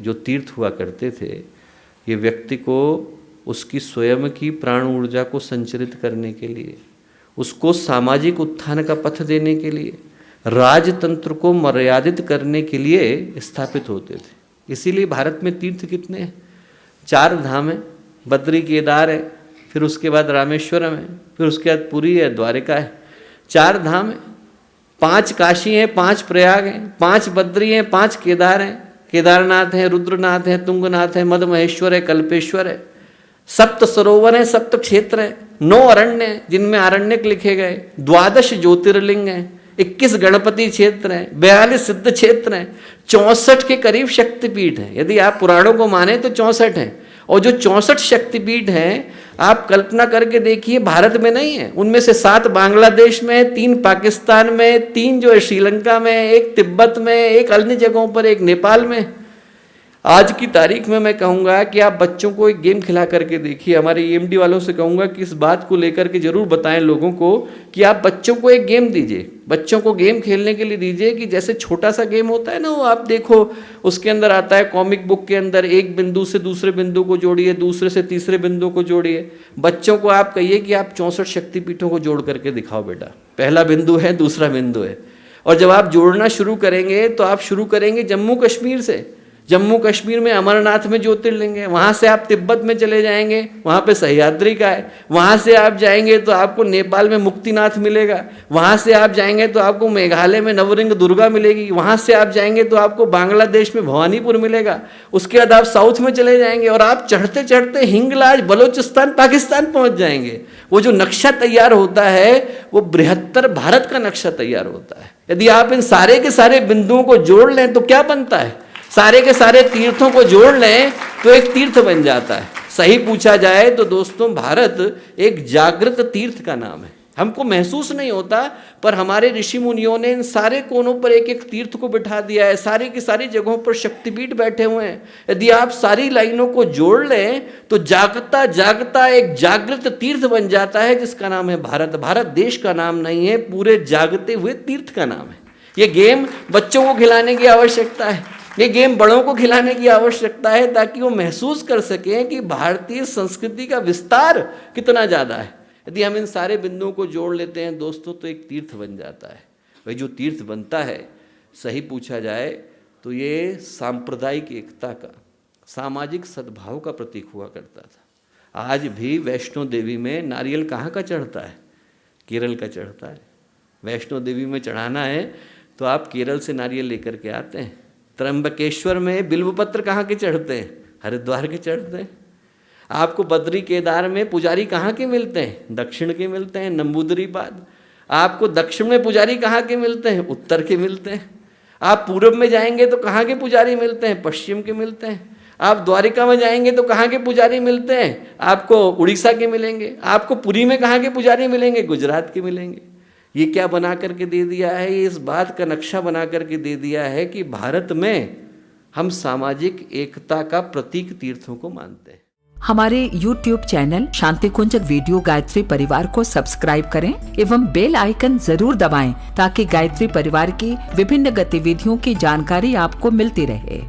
जो तीर्थ हुआ करते थे, ये व्यक्ति को उसकी स्वयं की प्राण ऊर्जा को संचरित करने के लिए, उसको सामाजिक उत्थान का पथ देने के लिए, राजतंत्र को मर्यादित करने के लिए स्थापित होते थे। इसीलिए भारत में तीर्थ कितने हैं? 4 धाम है, बद्री केदार है, फिर उसके बाद रामेश्वरम है, फिर उसके बाद पुरी है, द्वारिका है। 4 धाम है, 5 काशी हैं, 5 प्रयाग हैं, 5 बद्री हैं, 5 केदार हैं, केदारनाथ है, रुद्रनाथ है, तुंगनाथ है, मद महेश्वर है, कल्पेश्वर है, 7 सरोवर हैं, 7 क्षेत्र हैं, 9 अरण्य हैं जिनमें आरण्यक लिखे गए, 12 ज्योतिर्लिंग हैं, 21 गणपति क्षेत्र हैं, 42 सिद्ध क्षेत्र हैं, 64 के करीब शक्तिपीठ हैं। यदि आप पुराणों को माने तो 64 हैं। और जो 64 शक्तिपीठ हैं, आप कल्पना करके देखिए, भारत में नहीं है। उनमें से 7 बांग्लादेश में, 3 पाकिस्तान में, 3 जो है श्रीलंका में, 1 तिब्बत में, 1 अन्य जगहों पर, 1 नेपाल में। आज की तारीख में मैं कहूँगा कि आप बच्चों को एक गेम खिला करके देखिए। हमारे EMD वालों से कहूँगा कि इस बात को लेकर के जरूर बताएं लोगों को कि आप बच्चों को एक गेम दीजिए, बच्चों को गेम खेलने के लिए दीजिए कि जैसे छोटा सा गेम होता है ना, वो आप देखो उसके अंदर आता है कॉमिक बुक के अंदर, एक बिंदु से दूसरे बिंदु को जोड़िए, दूसरे से तीसरे बिंदु को जोड़िए। बच्चों को आप कहिए कि आप 64 शक्तिपीठों को जोड़ करके दिखाओ बेटा, पहला बिंदु है, दूसरा बिंदु है। और जब आप जोड़ना शुरू करेंगे तो आप शुरू करेंगे जम्मू कश्मीर से। जम्मू कश्मीर में अमरनाथ में ज्योतिर्लिंग है, वहाँ से आप तिब्बत में चले जाएंगे, वहाँ पे सह्याद्री का है। वहाँ से आप जाएंगे तो आपको नेपाल में मुक्तिनाथ मिलेगा, वहाँ से आप जाएंगे तो आपको मेघालय में नवरिंग दुर्गा मिलेगी, वहाँ से आप जाएंगे तो आपको बांग्लादेश में भवानीपुर मिलेगा। उसके बाद आप साउथ में चले जाएंगे और आप चढ़ते चढ़ते हिंगलाज, बलोचिस्तान, पाकिस्तान पहुँच जाएंगे। वो जो नक्शा तैयार होता है वो बृहत्तर भारत का नक्शा तैयार होता है। यदि आप इन सारे के सारे बिंदुओं को जोड़ लें तो क्या बनता है? सारे के सारे तीर्थों को जोड़ लें तो एक तीर्थ बन जाता है। सही पूछा जाए तो दोस्तों, भारत एक जागृत तीर्थ का नाम है। हमको महसूस नहीं होता, पर हमारे ऋषि मुनियों ने इन सारे कोनों पर एक एक तीर्थ को बिठा दिया है। सारी की सारी जगहों पर शक्तिपीठ बैठे हुए हैं। यदि आप सारी लाइनों को जोड़ लें तो जागता जागता एक जागृत तीर्थ बन जाता है, जिसका नाम है भारत। भारत देश का नाम नहीं है, पूरे जागते हुए तीर्थ का नाम है। ये गेम बच्चों को खिलाने की आवश्यकता है, ये गेम बड़ों को खिलाने की आवश्यकता है, ताकि वो महसूस कर सकें कि भारतीय संस्कृति का विस्तार कितना ज़्यादा है। यदि हम इन सारे बिंदुओं को जोड़ लेते हैं दोस्तों तो एक तीर्थ बन जाता है। वही जो तीर्थ बनता है, सही पूछा जाए तो ये सांप्रदायिक एकता का, सामाजिक सद्भाव का प्रतीक हुआ करता था। आज भी वैष्णो देवी में नारियल कहाँ का चढ़ता है? केरल का चढ़ता है। वैष्णो देवी में चढ़ाना है तो आप केरल से नारियल लेकर के आते हैं। त्र्यंबकेश्वर में बिल्वपत्र कहाँ के चढ़ते हैं? हरिद्वार के चढ़ते हैं। आपको बद्री केदार में पुजारी कहाँ के मिलते हैं? दक्षिण के मिलते हैं, नंबूदरी पाद। आपको दक्षिण में पुजारी कहाँ के मिलते हैं? उत्तर के मिलते हैं। आप पूर्व में जाएंगे तो कहाँ के पुजारी मिलते हैं? पश्चिम के मिलते हैं। आप द्वारिका में जाएंगे तो कहाँ के पुजारी मिलते हैं? आपको उड़ीसा के मिलेंगे। आपको पुरी में कहाँ के पुजारी मिलेंगे? गुजरात के मिलेंगे। ये क्या बना करके दे दिया है? ये इस बात का नक्शा बना करके दे दिया है कि भारत में हम सामाजिक एकता का प्रतीक तीर्थों को मानते हैं। हमारे YouTube चैनल शांति कुंज वीडियो गायत्री परिवार को सब्सक्राइब करें एवं बेल आइकन जरूर दबाएं, ताकि गायत्री परिवार की विभिन्न गतिविधियों की जानकारी आपको मिलती रहे।